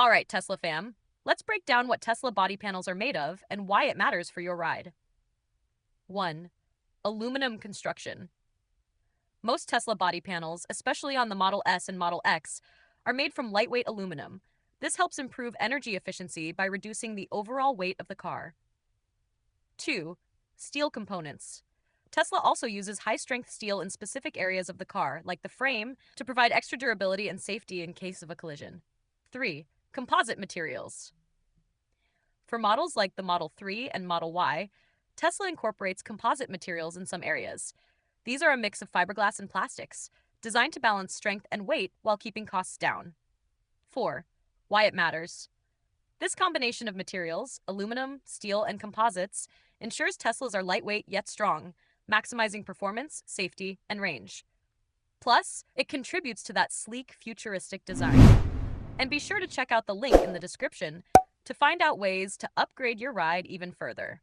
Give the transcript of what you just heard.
All right, Tesla fam, let's break down what Tesla body panels are made of and why it matters for your ride. 1. Aluminum construction. Most Tesla body panels, especially on the Model S and Model X, are made from lightweight aluminum. This helps improve energy efficiency by reducing the overall weight of the car. 2. Steel components. Tesla also uses high-strength steel in specific areas of the car, like the frame, to provide extra durability and safety in case of a collision. 3. Composite materials. For models like the Model 3 and Model Y, Tesla incorporates composite materials in some areas. These are a mix of fiberglass and plastics, designed to balance strength and weight while keeping costs down. 4. Why it matters. This combination of materials, aluminum, steel, and composites, ensures Teslas are lightweight yet strong, maximizing performance, safety, and range. Plus, it contributes to that sleek, futuristic design. And be sure to check out the link in the description to find out ways to upgrade your ride even further.